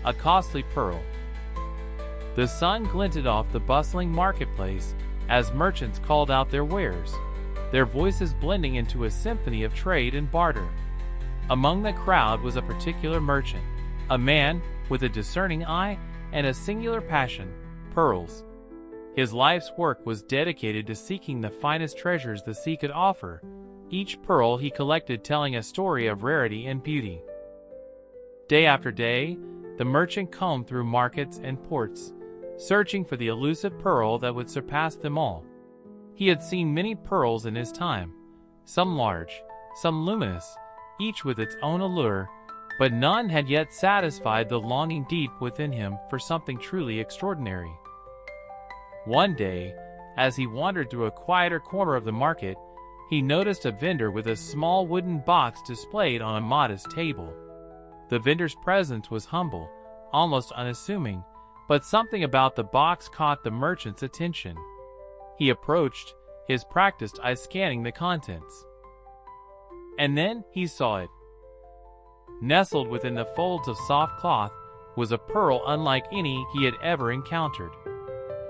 a costly pearl. The sun glinted off the bustling marketplace as merchants called out their wares, their voices blending into a symphony of trade and barter. Among the crowd was a particular merchant, a man with a discerning eye and a singular passion, pearls. His life's work was dedicated to seeking the finest treasures the sea could offer, each pearl he collected telling a story of rarity and beauty. Day after day, the merchant combed through markets and ports, searching for the elusive pearl that would surpass them all. He had seen many pearls in his time, some large, some luminous, each with its own allure, but none had yet satisfied the longing deep within him for something truly extraordinary. One day, as he wandered through a quieter corner of the market, he noticed a vendor with a small wooden box displayed on a modest table. The vendor's presence was humble, almost unassuming, but something about the box caught the merchant's attention. He approached, his practiced eye scanning the contents. And then he saw it. Nestled within the folds of soft cloth was a pearl unlike any he had ever encountered.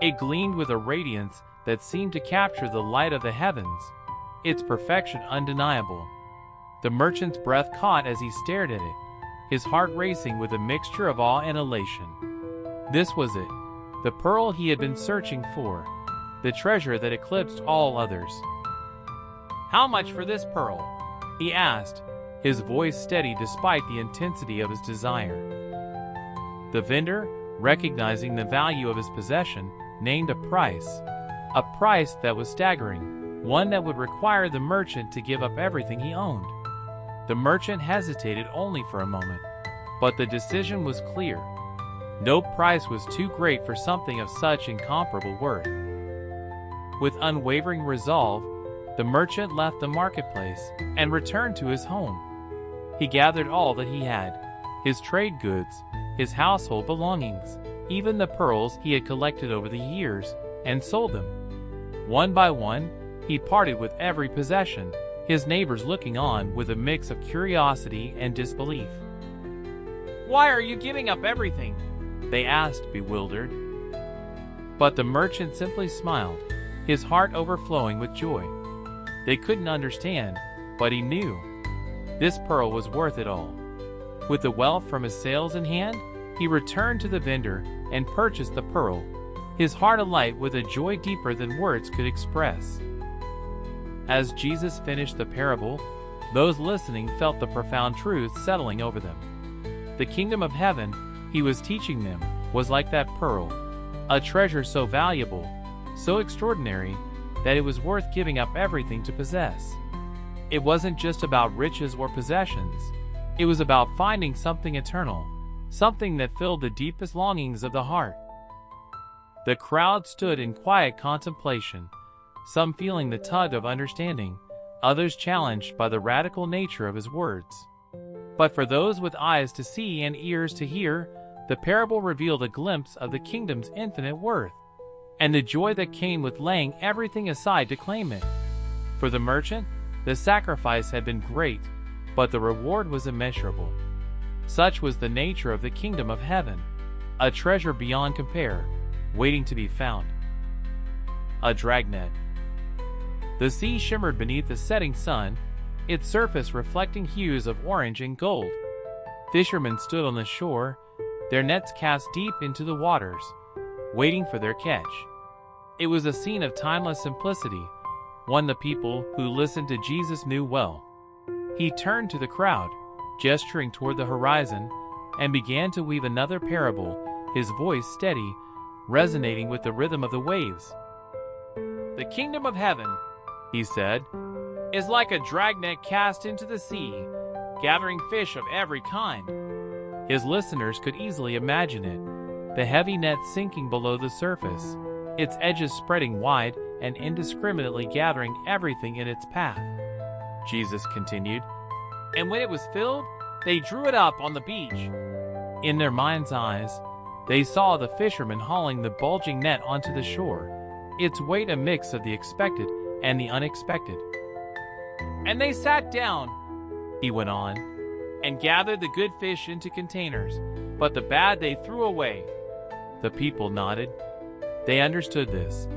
It gleamed with a radiance that seemed to capture the light of the heavens, its perfection undeniable. The merchant's breath caught as he stared at it, his heart racing with a mixture of awe and elation. This was it, the pearl he had been searching for, the treasure that eclipsed all others. "How much for this pearl?" he asked, his voice steady despite the intensity of his desire. The vendor, recognizing the value of his possession, named a price that was staggering, one that would require the merchant to give up everything he owned. The merchant hesitated only for a moment, but the decision was clear. No price was too great for something of such incomparable worth. With unwavering resolve, the merchant left the marketplace and returned to his home. He gathered all that he had, his trade goods, his household belongings, even the pearls he had collected over the years, and sold them. One by one, he parted with every possession, his neighbors looking on with a mix of curiosity and disbelief. "Why are you giving up everything?" they asked, bewildered. But the merchant simply smiled, his heart overflowing with joy. They couldn't understand, but he knew. This pearl was worth it all. With the wealth from his sales in hand, he returned to the vendor and purchased the pearl, his heart alight with a joy deeper than words could express. As Jesus finished the parable, those listening felt the profound truth settling over them. The kingdom of heaven, he was teaching them, was like that pearl, a treasure so valuable, so extraordinary, that it was worth giving up everything to possess. It wasn't just about riches or possessions. It was about finding something eternal, something that filled the deepest longings of the heart. The crowd stood in quiet contemplation, some feeling the tug of understanding, others challenged by the radical nature of his words. But for those with eyes to see and ears to hear, the parable revealed a glimpse of the kingdom's infinite worth, and the joy that came with laying everything aside to claim it. For the merchant, the sacrifice had been great, but the reward was immeasurable. Such was the nature of the kingdom of heaven, a treasure beyond compare, waiting to be found. A dragnet. The sea shimmered beneath the setting sun, its surface reflecting hues of orange and gold. Fishermen stood on the shore, their nets cast deep into the waters, waiting for their catch. It was a scene of timeless simplicity, one the people who listened to Jesus knew well. He turned to the crowd, gesturing toward the horizon, and began to weave another parable, his voice steady, resonating with the rhythm of the waves. "The kingdom of heaven," he said, "is like a dragnet cast into the sea, gathering fish of every kind." His listeners could easily imagine it, the heavy net sinking below the surface, its edges spreading wide and indiscriminately gathering everything in its path. Jesus continued, "And when it was filled, they drew it up on the beach." In their mind's eyes, they saw the fishermen hauling the bulging net onto the shore, its weight a mix of the expected and the unexpected. "And they sat down," he went on, "and gathered the good fish into containers, but the bad they threw away." The people nodded. They understood this.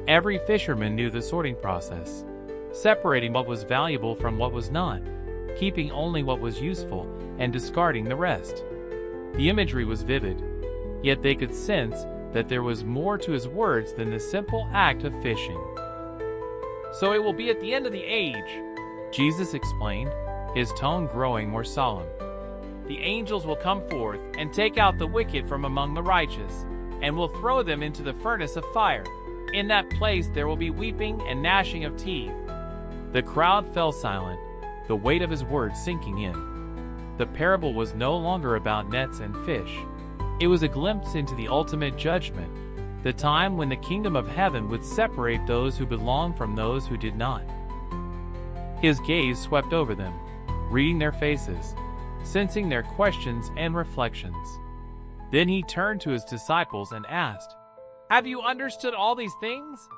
Every fisherman knew the sorting process, separating what was valuable from what was not, keeping only what was useful and discarding the rest. The imagery was vivid, yet they could sense that there was more to his words than the simple act of fishing. "So it will be at the end of the age," Jesus explained, his tone growing more solemn. "The angels will come forth and take out the wicked from among the righteous, and will throw them into the furnace of fire. In that place there will be weeping and gnashing of teeth." The crowd fell silent, the weight of his words sinking in. The parable was no longer about nets and fish. It was a glimpse into the ultimate judgment, the time when the kingdom of heaven would separate those who belonged from those who did not. His gaze swept over them, reading their faces, sensing their questions and reflections. Then he turned to his disciples and asked, "Have you understood all these things?"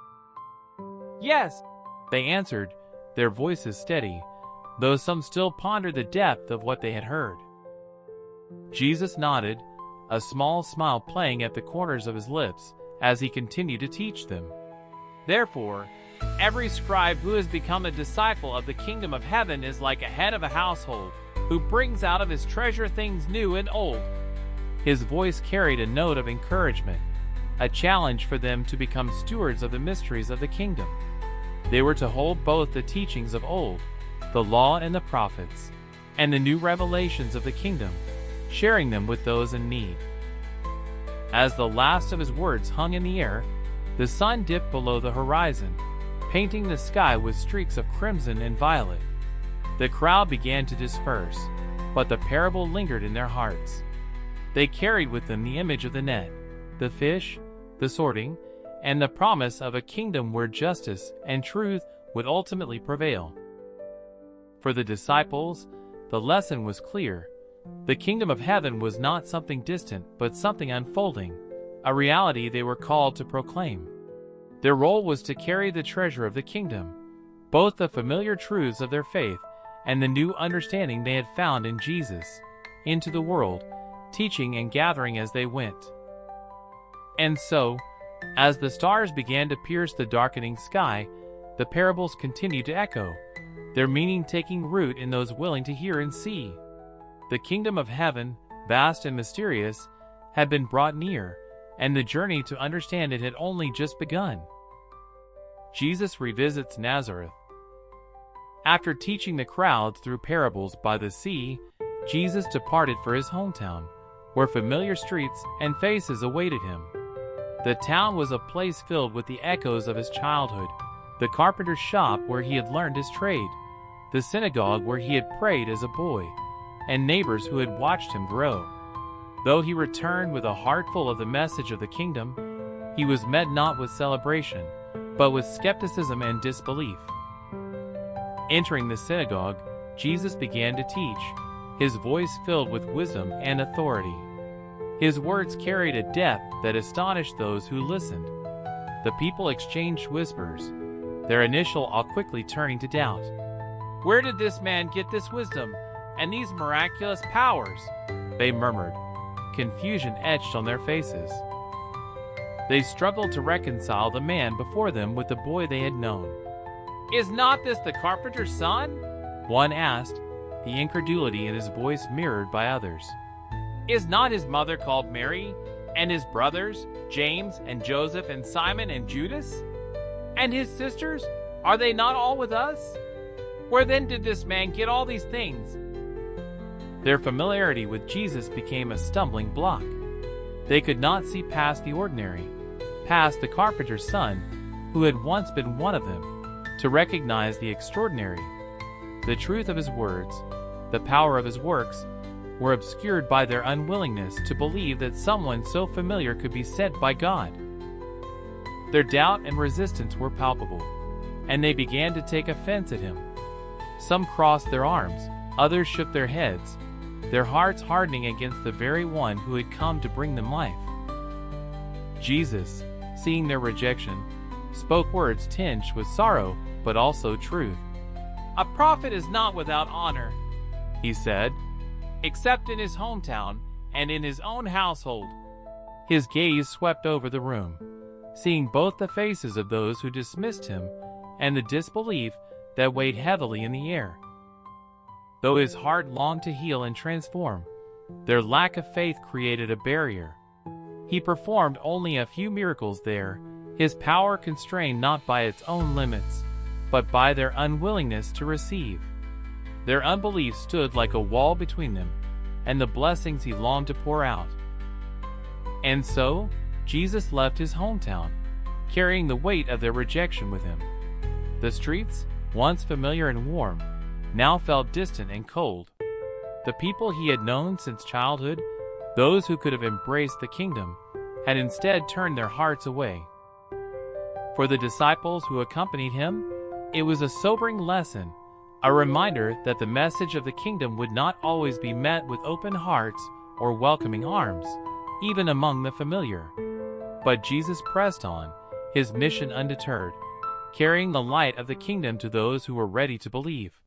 "Yes," they answered, their voices steady, though some still pondered the depth of what they had heard. Jesus nodded, a small smile playing at the corners of his lips as he continued to teach them. "Therefore, every scribe who has become a disciple of the kingdom of heaven is like a head of a household, who brings out of his treasure things new and old." His voice carried a note of encouragement, a challenge for them to become stewards of the mysteries of the kingdom. They were to hold both the teachings of old, the law and the prophets, and the new revelations of the kingdom, sharing them with those in need. As the last of his words hung in the air, the sun dipped below the horizon, painting the sky with streaks of crimson and violet. The crowd began to disperse, but the parable lingered in their hearts. They carried with them the image of the net, the fish, the sorting, and the promise of a kingdom where justice and truth would ultimately prevail. For the disciples, the lesson was clear. The kingdom of heaven was not something distant, but something unfolding, a reality they were called to proclaim. Their role was to carry the treasure of the kingdom, both the familiar truths of their faith and the new understanding they had found in Jesus, into the world, teaching and gathering as they went. And so, as the stars began to pierce the darkening sky, the parables continued to echo, their meaning taking root in those willing to hear and see. The kingdom of heaven, vast and mysterious, had been brought near, and the journey to understand it had only just begun. Jesus revisits Nazareth. After teaching the crowds through parables by the sea, Jesus departed for his hometown, where familiar streets and faces awaited him. The town was a place filled with the echoes of his childhood, the carpenter's shop where he had learned his trade, the synagogue where he had prayed as a boy, and neighbors who had watched him grow. Though he returned with a heart full of the message of the kingdom, he was met not with celebration, but with skepticism and disbelief. Entering the synagogue, Jesus began to teach, his voice filled with wisdom and authority. His words carried a depth that astonished those who listened. The people exchanged whispers, their initial awe quickly turning to doubt. "Where did this man get this wisdom and these miraculous powers?" they murmured, confusion etched on their faces. They struggled to reconcile the man before them with the boy they had known. "Is not this the carpenter's son?" one asked, the incredulity in his voice mirrored by others. "Is not his mother called Mary, and his brothers, James and Joseph and Simon and Judas? And his sisters, are they not all with us? Where then did this man get all these things?" Their familiarity with Jesus became a stumbling block. They could not see past the ordinary, past the carpenter's son, who had once been one of them, to recognize the extraordinary. The truth of his words, the power of his works, were obscured by their unwillingness to believe that someone so familiar could be sent by God. Their doubt and resistance were palpable, and they began to take offense at him. Some crossed their arms, others shook their heads, their hearts hardening against the very one who had come to bring them life. Jesus, seeing their rejection, spoke words tinged with sorrow but also truth. "A prophet is not without honor," he said, "except in his hometown and in his own household. His gaze swept over the room, seeing both the faces of those who dismissed him and the disbelief that weighed heavily in the air. Though his heart longed to heal and transform, their lack of faith created a barrier. He performed only a few miracles there, his power constrained not by its own limits, but by their unwillingness to receive. Their unbelief stood like a wall between them and the blessings he longed to pour out. And so, Jesus left his hometown, carrying the weight of their rejection with him. The streets, once familiar and warm, now felt distant and cold. The people he had known since childhood, those who could have embraced the kingdom, had instead turned their hearts away. For the disciples who accompanied him, it was a sobering lesson, a reminder that the message of the kingdom would not always be met with open hearts or welcoming arms, even among the familiar. But Jesus pressed on, his mission undeterred, carrying the light of the kingdom to those who were ready to believe.